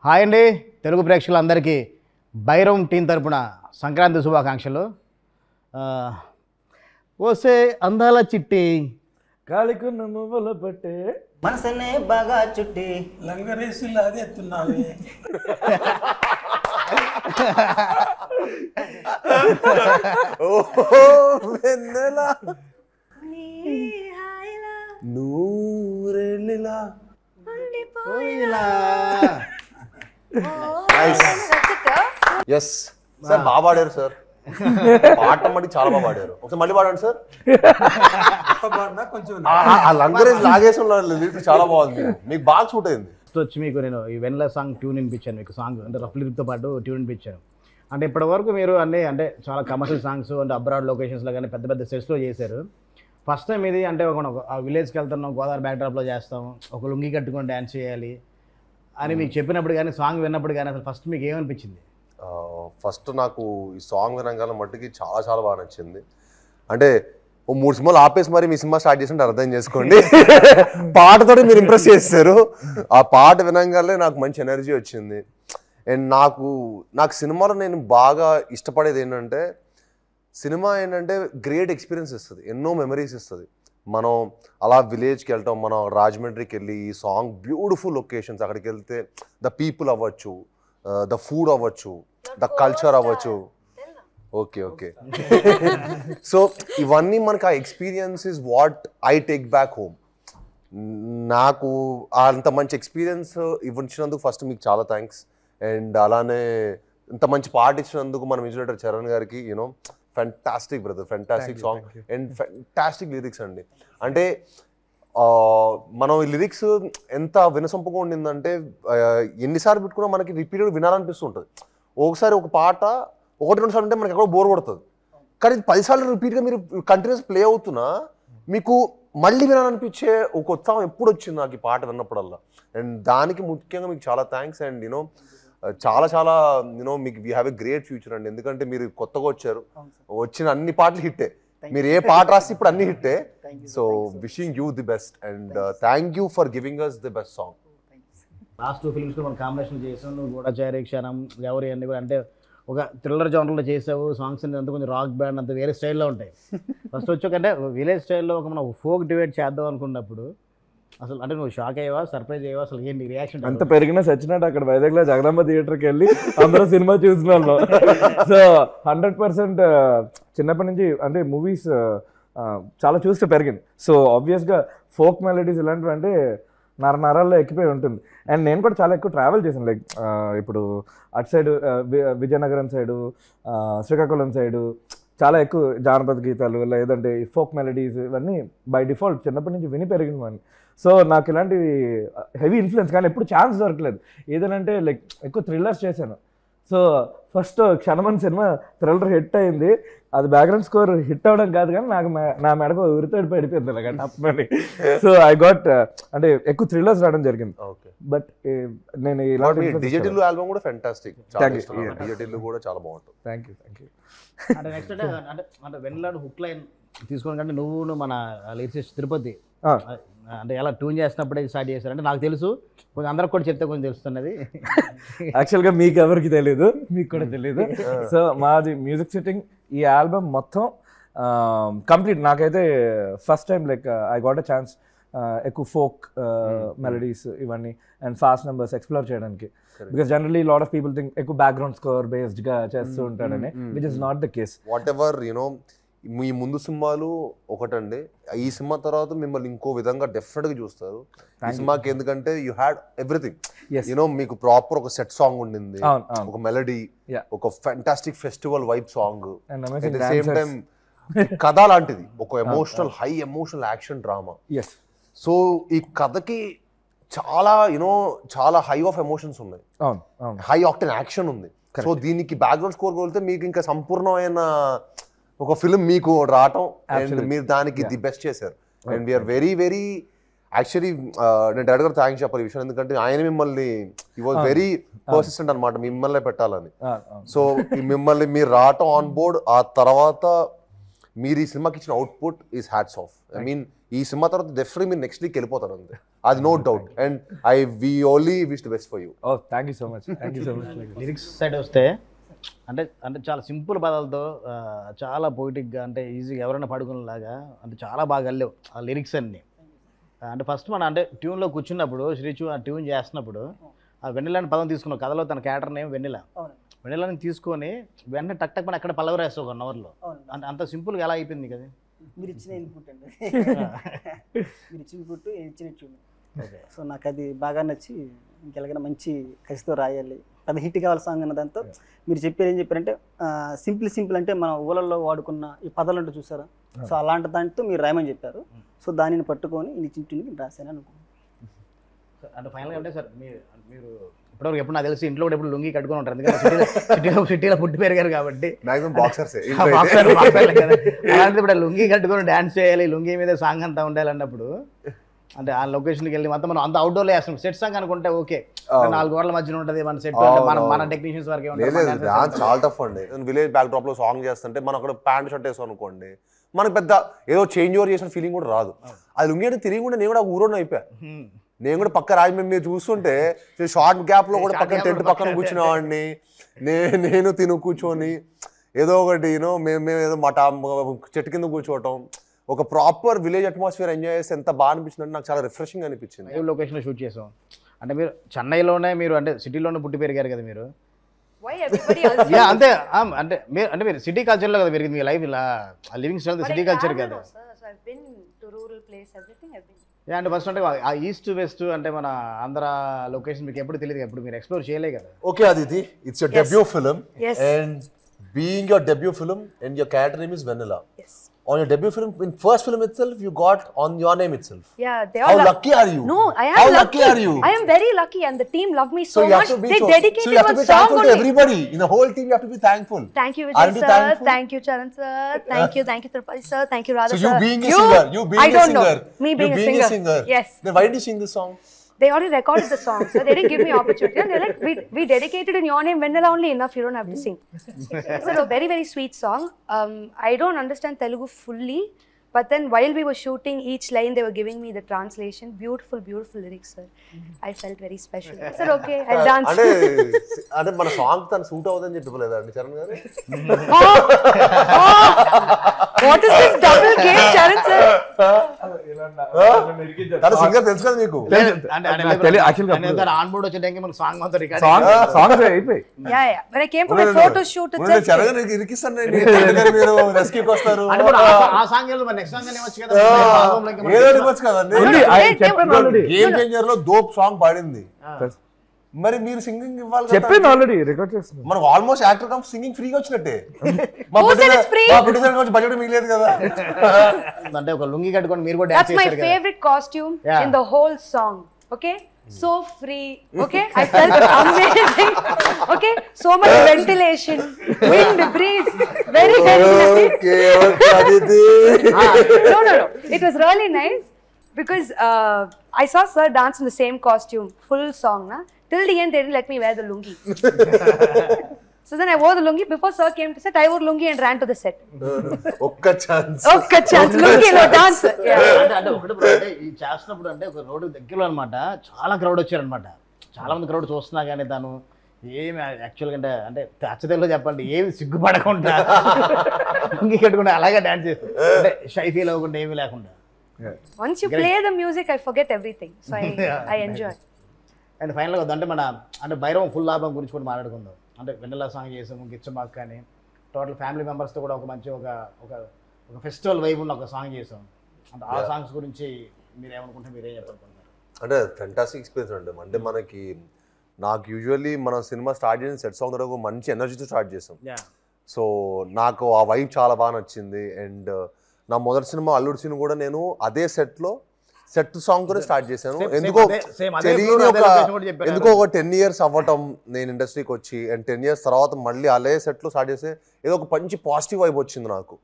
Hi అండి తెలుగు ప్రేక్షకులందరికీ Bairam team తరపున సంక్రాంతి శుభాకాంక్షలు. ఓసే అందాల చిట్టి కాలికున్న మువ్వల పట్టే మనసనే బాగా చుట్టి లంగరేసి లాగెత్తున్నావే. వెన్నెలా నూరెళ్ళిలా ఎస్ సార్ బాగా పాడారు సార్. పాడటం బట్టి చాలా బాగా పాడారు. ఒకసారి మళ్ళీ పాడండి సార్. కొంచెం ఆ లంగరేజ్ లాగేసి లిరిక్ చాలా బాగుంది, మీకు బాగా సూట్ అయింది. వచ్చి మీకు నేను ఈ వెన్నెల సాంగ్ ట్యూన్ వినిపించాను, మీకు సాంగ్ అంటే రఫ్ లిరిక్తో పాటు ట్యూన్ వినిపించాను. అంటే ఇప్పటివరకు మీరు అన్నీ అంటే చాలా కమర్షియల్ సాంగ్స్ అంటే అబ్రాడ్ లొకేషన్స్లో కానీ పెద్ద పెద్ద సెట్స్లో చేశారు. ఫస్ట్ టైం ఇది అంటే ఒక విలేజ్కి వెళ్తున్నాం, గోదావరి బ్యాక్డ్రాప్లో చేస్తాం, ఒక లుంగి కట్టుకొని డ్యాన్స్ చేయాలి అని మీకు చెప్పినప్పుడు కానీ సాంగ్ విన్నప్పుడు కానీ అసలు ఫస్ట్ మీకు ఏమనిపించింది? ఫస్ట్ నాకు ఈ సాంగ్ వినగానే మట్టుకి చాలా చాలా బాగా నచ్చింది. అంటే ఓ 3 సినిమాలు ఆపేసి మరి మీ సినిమా స్టార్ట్ చేసి అర్థం చేసుకోండి. పాటతో మీరు ఇంప్రెస్ చేస్తారు. ఆ పాట వినగానే నాకు మంచి ఎనర్జీ వచ్చింది. అండ్ నాకు సినిమాలో నేను బాగా ఇష్టపడేది ఏంటంటే, సినిమా ఏంటంటే గ్రేట్ ఎక్స్పీరియన్స్ ఇస్తుంది, ఎన్నో మెమరీస్ ఇస్తుంది. మనం అలా విలేజ్కి వెళ్తాం, మనం రాజమండ్రికి వెళ్ళి ఈ సాంగ్ బ్యూటిఫుల్ లొకేషన్స్, అక్కడికి వెళ్తే ద పీపుల్ అవ్వచ్చు, ద ఫుడ్ అవ్వచ్చు, ద కల్చర్ అవ్వచ్చు. ఓకే ఓకే సో ఇవన్నీ మనకు ఆ experience is what I take back home. నాకు అంత మంచి ఎక్స్పీరియన్స్ ఇవ్వచ్చినందుకు ఫస్ట్ మీకు చాలా థ్యాంక్స్. అండ్ అలానే ఇంత మంచి పాట ఇచ్చినందుకు మన మ్యూజిక్ డైరెక్టర్ చరణ్ గారికి you know fantastic brother, fantastic song and fantastic lyrics అండి. అంటే మనం ఈ లిరిక్స్ ఎంత వినసొంపుగా ఉండిందంటే ఎన్నిసార్లు పెట్టుకున్నా మనకి రిపీటెడ్ వినాలనిపిస్తుంటుంది. ఒకసారి ఒక పాట 1-2 సార్లు అంటే మనకి ఎక్కడో బోర్ కొడుతుంది, కానీ 10 సార్లు రిపీట్గా మీరు కంటిన్యూస్ ప్లే అవుతున్నా మీకు మళ్ళీ వినాలనిపించే ఒక ఉత్సాహం ఎప్పుడు వచ్చింది నాకు ఈ పాట విన్నప్పుడల్లా. అండ్ దానికి ముఖ్యంగా మీకు చాలా థ్యాంక్స్. అండ్ యూనో చాలా చాలా యూనో మీకు we have a great future అండి. ఎందుకంటే మీరు కొత్తగా వచ్చారు, వచ్చిన అన్ని పాటలు హిట్టే, మీరు ఏ పాట రాసి ఇప్పుడు అన్ని హిట్టే. So wishing you the best and thank you for giving us the best song. Last 2 ఫిల్మ్స్లో మనం కాంబినేషన్ చేసాం, నువ్వు గూఢచారి, క్షణం, గౌరీ అన్ని కూడా అంటే ఒక థ్రిల్లర్ జోనర్లో చేసావు. సాంగ్స్ అంతా కొంచెం రాక్ బ్యాండ్ అంత వేరే స్టైల్లో ఉంటాయి. ఫస్ట్ వచ్చి అంటే విలేజ్ స్టైల్లో ఒక మనం ఫోక్ డిబేట్ చేద్దాం అనుకున్నప్పుడు అసలు అంటే నువ్వు షాక్ అయ్యావా, సర్ప్రైజ్ అయ్యావా, అసలు ఏంటి రియాక్షన్? అంత పెరిగినా సచ్చినట్టు అక్కడ వైజాగ్లో జగదాంబ థియేటర్కి వెళ్ళి అందరూ సినిమా చూసిన వాళ్ళు. సో 100% చిన్నప్పటి నుంచి అంటే మూవీస్ చాలా చూస్తే పెరిగింది. సో ఆబ్వియస్గా ఫోక్ మెలడీస్ ఇలాంటివి అంటే నరాల్లో ఎక్కిపోయి ఉంటుంది. అండ్ నేను కూడా చాలా ఎక్కువ ట్రావెల్ చేశాను. లైక్ ఇప్పుడు అటు side Vizianagaram side, Srikakulam side చాలా ఎక్కువ జానపద గీతాలు లేదంటే ఫోక్ మెలడీస్ ఇవన్నీ బై డిఫాల్ట్ చిన్నప్పటి నుంచి విని పెరిగినవన్నీ. సో నాకు ఇలాంటివి హెవీ ఇన్ఫ్లుయెన్స్, కానీ ఎప్పుడు ఛాన్స్ దొరకలేదు. ఏదనంటే లైక్ ఎక్కువ థ్రిల్లర్స్ చేశాను. సో ఫస్ట్ క్షణమని సినిమా థ్రిల్లర్ హిట్ అయింది. అది బ్యాక్గ్రౌండ్ స్కోర్ హిట్ అవ్వడం కాదు, కానీ నాకు నా మెడకు ఉరితోడి పడిపోయింది అలాగ టప్పని. సో ఐ గాట్ అంటే ఎక్కువ థ్రిల్లర్స్ రావడం జరిగింది. బట్ నేను ఇలాంటి డిజిటల్ ఆల్బమ్ కూడా ఫెంటాస్టిక్, డిజిటల్ కూడా చాలా బాగుంటుంది. Thank you. అంటే నెక్స్ట్ అంటే వెన్నెలాడు హుక్ లైన్ తీసుకుని కంటే నువ్వు మన లిరిసిస్ట్ తిరుపతి అంటే ఎలా ట్యూన్ చేసినప్పుడే స్టార్ట్ చేశారు అంటే నాకు తెలుసు, కొంచెం అందరికి కూడా చెప్తే కొంచెం తెలుస్తున్నది. యాక్చువల్గా మీకు ఎవరికి తెలియదు, మీకు కూడా తెలియదు. సో మాది మ్యూజిక్ సిట్టింగ్ ఈ ఆల్బమ్ మొత్తం కంప్లీట్ నాకైతే first time like I got a chance ఎక్కువ ఫోక్ మెలడీస్ ఇవన్నీ అండ్ ఫాస్ట్ నెంబర్స్ ఎక్స్ప్లోర్ చేయడానికి. Because generally lot of people think ఎక్కువ బ్యాక్గ్రౌండ్ స్కోర్ బేస్డ్గా చేస్తూ ఉంటాడని, which is not the case. Whatever you know మీ ముందు సినిమాలు ఒకటండి, ఈ సినిమా తర్వాత మిమ్మల్ని ఇంకో విధంగా డెఫినెట్గా చూస్తారు ఈ సినిమాకి. ఎందుకంటే యూ హ్యాడ్ ఎవ్రీథింగ్. యూనో మీకు ప్రాపర్ ఒక సెట్ సాంగ్ ఉండింది, ఒక మెలడీ, ఒక fantastic festival vibe song, at the same time కథ లాంటిది, ఒక emotional high emotional action drama. So ఈ కథకి చాలా యూనో చాలా హై ఆఫ్ ఎమోషన్స్ ఉన్నాయి, హై ఆక్టెన్ యాక్షన్ ఉంది. సో దీనికి బ్యాక్గ్రౌండ్ స్కోర్ కొలితే మీకు ఇంకా సంపూర్ణమైన ఒక ఫిల్మ్ మీకు రావటం, అండ్ మీరు దానికి ది బెస్ట్ చేశారు. And we are very very actually నేను డైరెక్టర్ థ్యాంక్స్ చెప్పాలి ఈ విషయం, ఎందుకంటే ఆయన మిమ్మల్ని ఈ వాజ్ వెరీ పర్సిస్టెంట్ అనమాట మిమ్మల్ని పెట్టాలని. సో మిమ్మల్ని మీరు రావటం ఆన్ బోర్డ్, ఆ తర్వాత మీరు ఈ సినిమాకి ఇచ్చిన output is hats off. I mean ఈ సినిమా తర్వాత డెఫినెట్లీ మీరు నెక్స్ట్ వీక్ వెళ్ళిపోతారు అంతే, అది no doubt. And we only wish the best for you. Oh thank you so much. Lyrics side వస్తే అంటే అంటే చాలా సింపుల్ పదాలతో చాలా పొయిటిక్గా అంటే ఈజీగా ఎవరైనా పడుకునేలాగా అంటే చాలా బాగా వెళ్ళలేవు ఆ లిరిక్స్ అన్నీ. అంటే ఫస్ట్ మనం అంటే ట్యూన్లో కూర్చున్నప్పుడు శ్రీచు ఆ ట్యూన్ చేస్తున్నప్పుడు ఆ వెన్నెలని పదం తీసుకున్నాం కథలో తన క్యారెక్టర్ నేమ్ వెన్నెలని తీసుకొని వెంటనే టక్ టక్ మన అక్కడ పల్లవి రాస్తావు 1 hourలో. అంటే అంత సింపుల్గా ఎలా అయిపోయింది కదా. మీరు ఇచ్చిన ఇన్పుట్ అండి, మీరు ఇచ్చిన ఇన్పుట్ ఇచ్చిన ట్యూన్. సో నాకు అది బాగా నచ్చి ఇంకెలాగైనా మంచి కసితో రాయాలి, పెద్ద హిట్ కావాలి సాంగ్ అన్న దాంతో మీరు చెప్పారు. ఏం చెప్పారంటే సింపుల్ అంటే మన ఊళ్ళల్లో వాడుకున్న ఈ పదాలు అంటే చూసారా, సో అలాంటి దాంతో మీరు రాయమని చెప్పారు. సో దానిని పట్టుకొని ఇచ్చిన ట్యూన్కి రాశాను అనుకున్నాను. అంటే ఫైనల్గా అంటే సార్ మీరు ఇప్పటివరకు ఎప్పుడు నాకు తెలిసి ఇంట్లో కూడా ఎప్పుడు లుంగి కట్టుకొని ఉంటారు, ఎందుకంటే సిటీలో పుట్టి పెరిగారు కాబట్టి. అలాంటి ఇప్పుడు లుంగి కట్టుకొని డ్యాన్స్ చేయాలి, లుంగి మీద సాంగ్ అంతా ఉండాలి అన్నప్పుడు అంటే ఆ లొకేషన్కి వెళ్ళి మొత్తం మనం అంత అవుట్డోర్లో వేస్తాం. సెట్ సాంగ్ అనుకుంటే ఓకే 4 గోడల మధ్యన ఉంటుంది మన సెట్, మన టెక్నీషియన్స్ వరకు చాలా టఫ్ అండి. విలేజ్ బ్యాక్ డ్రాప్ లో సాంగ్ చేస్తుంటే మనం అక్కడ ప్యాంట్ షర్ట్ వేసాం అనుకోండి, మనకు పెద్ద ఏదో చేంజ్ ఓవర్ చేసిన ఫీలింగ్ కూడా రాదు. అది లుంగి అంటే తిరిగి కూడా నేను కూడా ఊరోని అయిపోయా. నేను కూడా పక్క రాజమండ్రి మీరు చూస్తుంటే షార్ట్ గ్యాప్ లో కూడా పక్కన టెంట్ పక్కన కూర్చునేవాడిని, నేను తిను కూర్చొని ఏదో ఒకటి యూనో మేము ఏదో మట చెట్టు కింద కూర్చోవటం, ఒక ప్రాపర్ విలేజ్ అట్మాస్ఫియర్ ఎంజాయ్ చేస్తే ఎంత బాగా అనిపించింది. నాకు చాలా రిఫ్రెషింగ్ అనిపించింది. లైవ్ లొకేషన్లో షూట్ చేసాం. అంటే మీరు చెన్నైలోనే మీరు అంటే సిటీలోనే పుట్టి పెరిగారు కదా మీరు. అంతే అంటే మీరు సిటీ కల్చర్లో కదా పెరిగింది మీ లైఫ్, ఇలా లివింగ్ స్టైల్ సిటీ కల్చర్ కదా. అంటే ఫస్ట్ అంటే ఆ ఈస్ట్ వెస్ట్ అంటే మన ఆంధ్ర లొకేషన్ మీకు ఎప్పుడు తెలియదు, ఎప్పుడు మీరు ఎక్స్ప్లోర్ చేయలే కదా. Okay Aditi, it's your debut film and being your debut film and your character name is Vanilla. On your debut film, in first film itself, you got on your name itself. Yeah, they are. How lucky are you? No, I am How lucky are you? I am very lucky, and the team love me so much. They dedicated so you have to be thankful to everybody in the whole team. You have to be thankful. Thank you, Vijay sir. Thank you, Charan sir. Thank you, Tripati sir. Thank you, Radha sir. So you being a singer, you being I don't a singer, know. Me being a singer. Yes. Then why did you sing this song? They already recorded the song, so they didn't give me opportunity. And they're like, we dedicated in your name, Vanilla only enough. You don't have to sing. It's a very sweet song. I don't understand Telugu fully. But then while we were shooting each line, they were giving me the translation. Beautiful lyrics, sir. I felt very special. I said, okay, I'll dance. అంటే మన song తన suit అవుతుందని చెప్పలేదా అండి చరణ్ గారు? What is this double game, Charan sir? తన singer తెలుసు కదా మీకు? ఆన్ బోర్డ్ వచ్చే టైంకి మనకు సాంగ్ మొత్తం record Yeah. When I came for my photo shoot, it's Charan గారు ఇరికిస్తాను మీరు రెస్క్యూకి వస్తారు. ఆ సాంగ్ నెక్స్ట్ సాంగ్ అనేవచ్చు కదా, ఏదో ఇవ్వచ్చు కదండి. గేమ్ చేంజర్ లో దోప్ సాంగ్ పాడింది, మరి మీరు సింగింగ్ ఇవ్వాలి. చెప్పాను ఆల్రెడీ, రికార్డ్ చేస్తున్నాను. మనం ఆల్మోస్ట్ యాక్టర్ కమ్ సింగింగ్ ఫ్రీగా వచ్చినట్టే. మా ప్రొడ్యూసర్ కొంచెం బడ్జెట్ మిగిలేదు కదా. అంటే ఒక లుంగి కట్టుకొని మీరు కూడా డాన్స్ చేశారు కదా. That's my favorite costume in the whole song. Okay, so free. Okay, I felt amazing. Okay, so much ventilation, wind, breeze, very nice. No, it was really nice because I saw sir dance in the same costume, full song na. Till the end they didn't let me wear the lungi. So then I wore the lungi. Before sir came to set, I wore lungi and ran to the set. ఒక్క chance lungi lo dance. అంటే ఒకటి అంటే ఈ చేస్తున్నప్పుడు అంటే ఒక road దగ్గరలో అనమాట చాలా క్రౌడ్ వచ్చారనమాట. చాలా మంది క్రౌడ్ చూస్తున్నా కానీ తను ఏమి యాక్చువల్గా అంటే అచ్చతెల్లో చెప్పండి ఏమి సిగ్గుపడకుండా లుంగి కట్టుకుంటే అలాగే డాన్స్ చేస్తాను, అంటే షై ఫీల్ అవ్వకుండా ఏమీ లేకుండా. Once you play the music, I forget everything. So I enjoy. And ఫైనల్గా అంటే మన అంటే భైరవం ఫుల్ ఆల్బమ్ గురించి కూడా మాట్లాడుకుందాం. అంటే వెన్నెల సాంగ్ చేసాము, గిచ్చమాక్ కానీ టోటల్ ఫ్యామిలీ మెంబర్స్తో కూడా ఒక మంచి ఒక ఫెస్టివల్ వైబ్ ఉన్న ఒక సాంగ్ చేసాం. అంటే ఆ సాంగ్స్ గురించి మీరు ఏమనుకుంటే మీరేం చెప్పాలనుకుంటున్నారు? అంటే ఫెంటాస్టిక్ ఎక్స్పీరియన్స్ అండి. అంటే మనకి నాకు యూజువల్లీ మనం సినిమా స్టార్ట్ చేసిన సెట్ సాంగ్ ఒక మంచి ఎనర్జీతో స్టార్ట్ చేసాం. సో నాకు ఆ వైబ్ చాలా బాగా నచ్చింది. అండ్ నా మొదటి సినిమా అల్లుడు సినిమా కూడా నేను అదే సెట్ సాంగ్ తోనే స్టార్ట్ చేశాను. ఎందుకో ఒక 10 years అవ్వటం నేను ఇండస్ట్రీకి వచ్చి, అండ్ 10 years తర్వాత మళ్ళీ అదే సెట్లో స్టార్ట్ చేస్తే ఏదో ఒక మంచి పాజిటివ్ వైబ్ వచ్చింది నాకు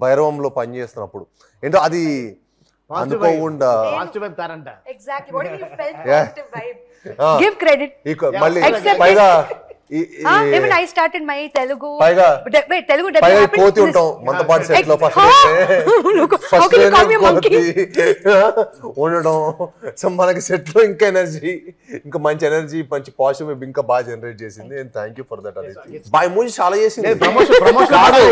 భైరవంలో పని చేస్తున్నప్పుడు. ఏంటో అది అనుకోకుండా Exactly. What do you felt? Positive vibe. Give credit. మళ్ళీ పైగా Even I started my Telugu. పైగా Wait, Telugu పైగా debut happened కోతి this- ఉంటాం మనతోపాటు సెట్ లో first How can you call me a monkey? ఉండడం. సో మనకి సెట్ లో ఇంకా ఎనర్జీ, ఇంకా మంచి ఎనర్జీ, మంచి పాజిటివ్ ఇంకా బాగా జనరేట్ చేసింది. Thank you for that. అది బా ఎమోజీ చాలా చేసింది. కాదు,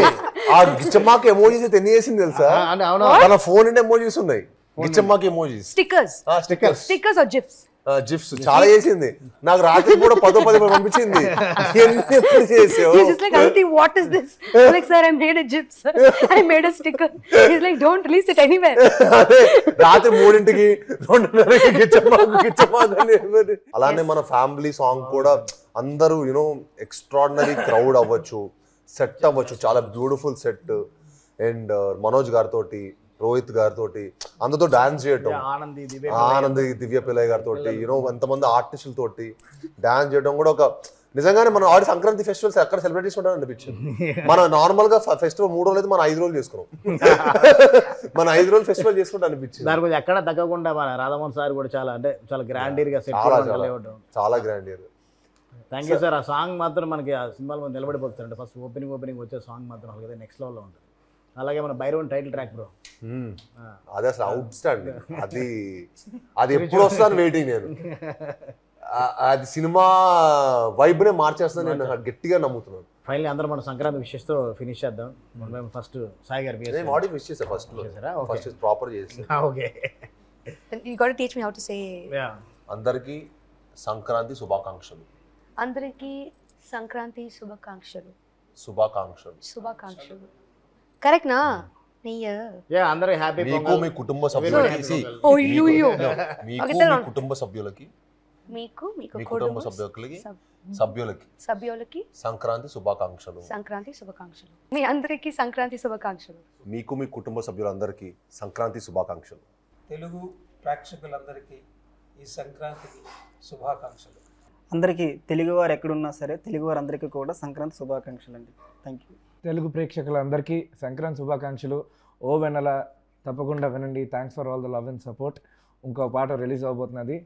ఆ గిచ్చమ్మాకి ఎమోజీస్ అయితే ఎన్ని చేసింది తెలుసా? అంటే అవును మన ఫోన్ నిండా ఎమోజీస్ ఉన్నాయి. గిచ్చమ్మాకి emojis, Stickers. Stickers, Or GIFs? GIFs చాలా చేసింది. నాకు రాత్రి కూడా 10 పంపించింది. ఎప్పుడు చేసావు? He's just like, Auntie, what is this? I'm like, sir, I made a GIF, sir. I made a sticker. He's like, don't release it anywhere. అదే రాత్రి 3ంటికి 2:30కి గిచ్చమాకు. అలానే మన ఫ్యామిలీ సాంగ్ కూడా అందరూ యూనో ఎక్స్ట్రాడినరీ క్రౌడ్ అవ్వచ్చు, సెట్ అవ్వచ్చు, చాలా beautiful set. And Manoj గారితో, రోహిత్ గారితో అందరితో డాన్స్ చేయటం, ఆనంద్ దివ్య పిల్లయ్య గారితో యూనో ఎంతమంది ఆర్టిస్టులతోటి డాన్స్ చేయడం కూడా ఒక నిజంగానే మనం ఆడి సంక్రాంతి ఫెస్టివల్స్ ఎక్కడ సెలబ్రేట్ చేసుకుంటాం అనిపించింది. మనం నార్మల్ గా ఫెస్టివల్ 3 రోజులు అయితే మనం 5 రోజులు చేసుకున్నాం. మన 5 రోజులు ఫెస్టివల్ చేసుకుంటా అనిపించింది. దాని గురించి ఎక్కడ తగ్గకుండా మన రాధామోహన్ సార్ కూడా చాలా అంటే చాలా గ్రాండీర్ గా సెట్ చాలా grand year. Thank you sir. ఆ సాంగ్ మాత్రం మనకి ఆ సినిమాలో నిలబడిపోతుంది. ఫస్ట్ ఓపెనింగ్ వచ్చే సాంగ్ మాత్రం అలాగే నెక్స్ట్ లెవెల్లో ఉంటుంది. అలాగే మన భైరవన్ టైటిల్ ట్రాక్ బ్రో, అది అసలు అవుట్ స్టాండింగ్. అది ఎప్పుడు వస్తాను వెయిటింగ్ నేను. అది సినిమా వైబ్ నే మార్చేస్తాను నేను గట్టిగా నమ్ముతున్నాను. ఫైనల్లీ అందరూ మన సంక్రాంతి విషెస్ తో ఫినిష్ చేద్దాం. మనం ఫస్ట్ సాయి గారు నేను ఆడి విష్ చేసా ఫస్ట్ ప్రాపర్ చేసి. Okay, You got to teach me how to say. అందరికీ సంక్రాంతి శుభాకాంక్షలు. అందరికీ సంక్రాంతి శుభాకాంక్షలు. శుభాకాంక్షలు. కరెక్ట్ నా? యా, అందరూ హ్యాపీ మీకు మీ కుటుంబ సభ్యులకి మీ కుటుంబ సభ్యులకి సంక్రాంతి శుభాకాంక్షలు. మీ అందరికీ సంక్రాంతి శుభాకాంక్షలు. మీకు మీ కుటుంబ సభ్యులందరికీ సంక్రాంతి శుభాకాంక్షలు. తెలుగు ప్రేక్షకులందరికీ ఈ సంక్రాంతికి శుభాకాంక్షలు. అందరికీ తెలుగువారు ఎక్కడున్నా సరే తెలుగువారు అందరికీ కూడా సంక్రాంతి శుభాకాంక్షలు అండి. Thank you. తెలుగు ప్రేక్షకులందరికీ సంక్రాంతి శుభాకాంక్షలు. ఓ వెన్నెల తప్పకుండా వినండి. Thanks for all the love and support. ఇంకో పాట రిలీజ్ అవబోతున్నది.